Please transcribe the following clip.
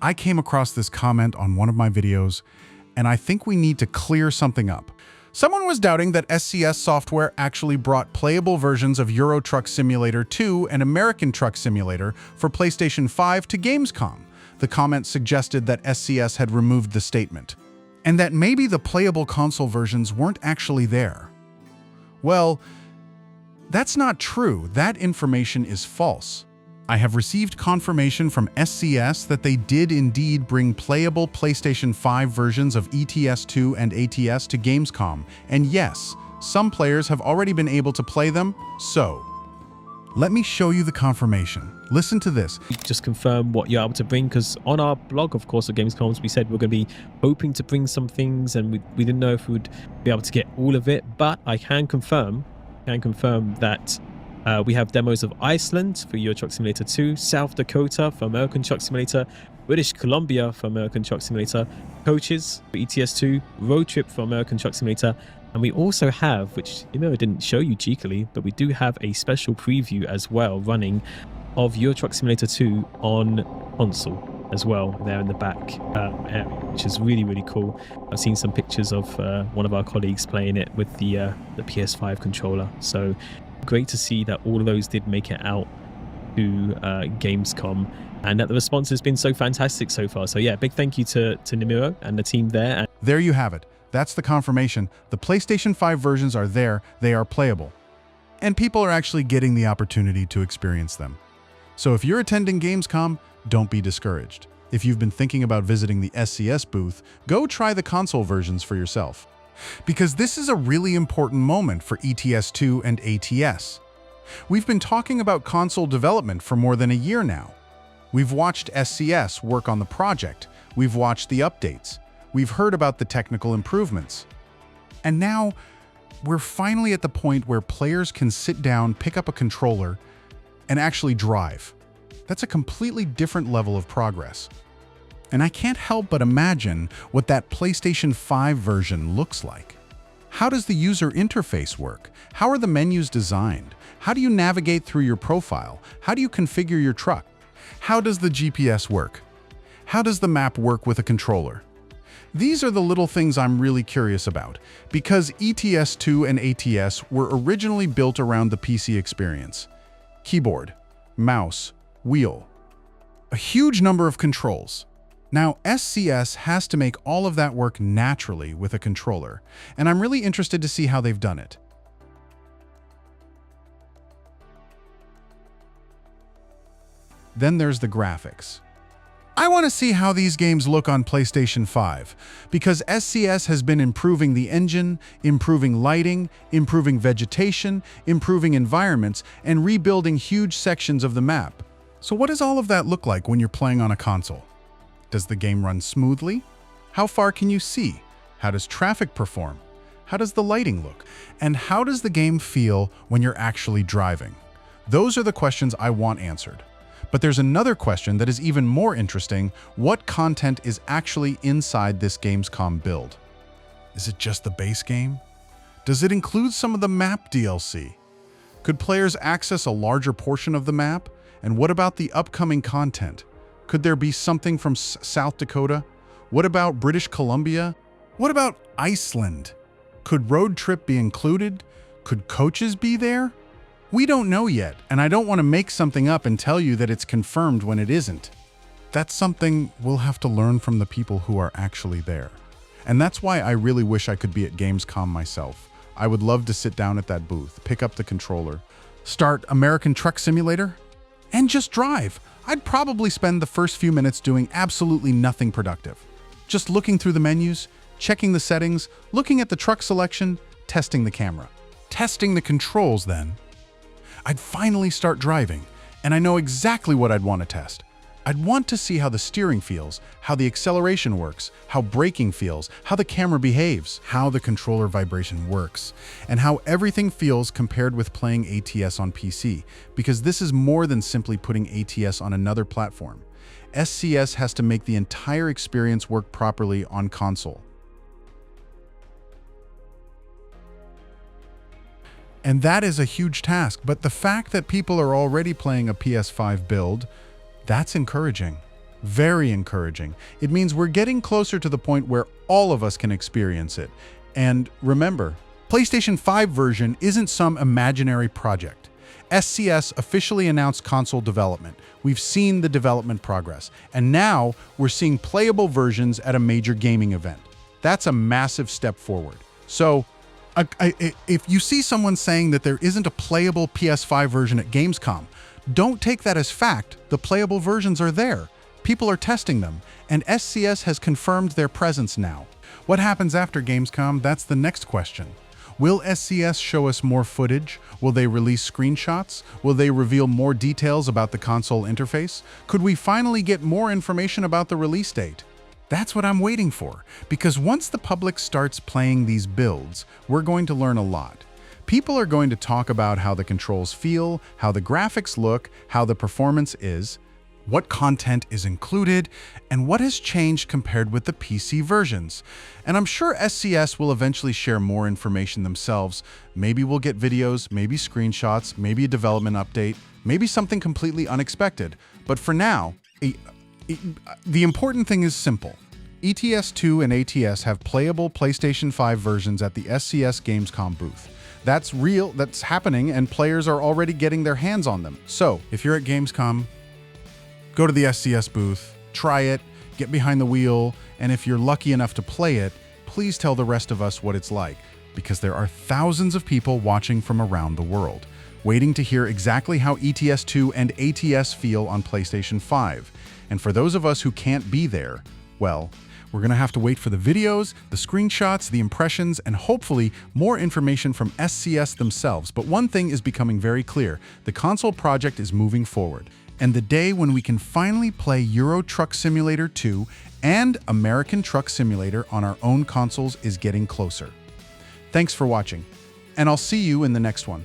I came across this comment on one of my videos, and I think we need to clear something up. Someone was doubting that SCS software actually brought playable versions of Euro Truck Simulator 2 and American Truck Simulator for PlayStation 5 to Gamescom. The comment suggested that SCS had removed the statement, and that maybe the playable console versions weren't actually there. Well, that's not true. That information is false. I have received confirmation from SCS that they did indeed bring playable PlayStation 5 versions of ETS2 and ATS to Gamescom, and yes, some players have already been able to play them, so let me show you the confirmation. Listen to this. Just confirm what you're able to bring, because on our blog, of course, of Gamescoms, we said we're going to be hoping to bring some things, and we didn't know if we would be able to get all of it, but I can confirm that we have demos of Iceland for Euro Truck Simulator 2, South Dakota for American Truck Simulator, British Columbia for American Truck Simulator, coaches for ETS2, road trip for American Truck Simulator, and we also have, which I didn't show you cheekily, but we do have a special preview as well running of Euro Truck Simulator 2 on console as well there in the back area, which is really, really cool. I've seen some pictures of one of our colleagues playing it with the PS5 controller, so great to see that all of those did make it out to Gamescom, and that the response has been so fantastic so far. So yeah, big thank you to Namiro and the team there. There you have it. That's the confirmation. The PlayStation 5 versions are there, they are playable, and people are actually getting the opportunity to experience them. So if you're attending Gamescom, don't be discouraged. If you've been thinking about visiting the SCS booth, go try the console versions for yourself. Because this is a really important moment for ETS2 and ATS. We've been talking about console development for more than a year now. We've watched SCS work on the project, we've watched the updates, we've heard about the technical improvements. And now, we're finally at the point where players can sit down, pick up a controller, and actually drive. That's a completely different level of progress. And I can't help but imagine what that PlayStation 5 version looks like. How does the user interface work? How are the menus designed? How do you navigate through your profile? How do you configure your truck? How does the GPS work? How does the map work with a controller? These are the little things I'm really curious about, because ETS2 and ATS were originally built around the PC experience. Keyboard, mouse, wheel. A huge number of controls. Now, SCS has to make all of that work naturally with a controller, and I'm really interested to see how they've done it. Then there's the graphics. I want to see how these games look on PlayStation 5, because SCS has been improving the engine, improving lighting, improving vegetation, improving environments, and rebuilding huge sections of the map. So what does all of that look like when you're playing on a console? Does the game run smoothly? How far can you see? How does traffic perform? How does the lighting look? And how does the game feel when you're actually driving? Those are the questions I want answered. But there's another question that is even more interesting. What content is actually inside this Gamescom build? Is it just the base game? Does it include some of the map DLC? Could players access a larger portion of the map? And what about the upcoming content? Could there be something from South Dakota? What about British Columbia? What about Iceland? Could road trip be included? Could coaches be there? We don't know yet, and I don't want to make something up and tell you that it's confirmed when it isn't. That's something we'll have to learn from the people who are actually there. And that's why I really wish I could be at Gamescom myself. I would love to sit down at that booth, pick up the controller, start American Truck Simulator, and just drive. I'd probably spend the first few minutes doing absolutely nothing productive. Just looking through the menus, checking the settings, looking at the truck selection, testing the camera. Testing the controls then. I'd finally start driving, and I know exactly what I'd want to test. I'd want to see how the steering feels, how the acceleration works, how braking feels, how the camera behaves, how the controller vibration works, and how everything feels compared with playing ATS on PC, because this is more than simply putting ATS on another platform. SCS has to make the entire experience work properly on console. And that is a huge task, but the fact that people are already playing a PS5 build, that's encouraging. Very encouraging. It means we're getting closer to the point where all of us can experience it. And remember, PlayStation 5 version isn't some imaginary project. SCS officially announced console development. We've seen the development progress, and now we're seeing playable versions at a major gaming event. That's a massive step forward. So, if you see someone saying that there isn't a playable PS5 version at Gamescom, don't take that as fact. The playable versions are there. People are testing them, and SCS has confirmed their presence now. What happens after Gamescom? That's the next question. Will SCS show us more footage? Will they release screenshots? Will they reveal more details about the console interface? Could we finally get more information about the release date? That's what I'm waiting for, because once the public starts playing these builds, we're going to learn a lot. People are going to talk about how the controls feel, how the graphics look, how the performance is, what content is included, and what has changed compared with the PC versions. And I'm sure SCS will eventually share more information themselves. Maybe we'll get videos, maybe screenshots, maybe a development update, maybe something completely unexpected. But for now, the important thing is simple. ETS2 and ATS have playable PlayStation 5 versions at the SCS Gamescom booth. That's real, that's happening, and players are already getting their hands on them. So, if you're at Gamescom, go to the SCS booth, try it, get behind the wheel, and if you're lucky enough to play it, please tell the rest of us what it's like, because there are thousands of people watching from around the world, waiting to hear exactly how ETS2 and ATS feel on PlayStation 5. And for those of us who can't be there, well, we're going to have to wait for the videos, the screenshots, the impressions, and hopefully more information from SCS themselves. But one thing is becoming very clear: the console project is moving forward. And the day when we can finally play Euro Truck Simulator 2 and American Truck Simulator on our own consoles is getting closer. Thanks for watching, and I'll see you in the next one.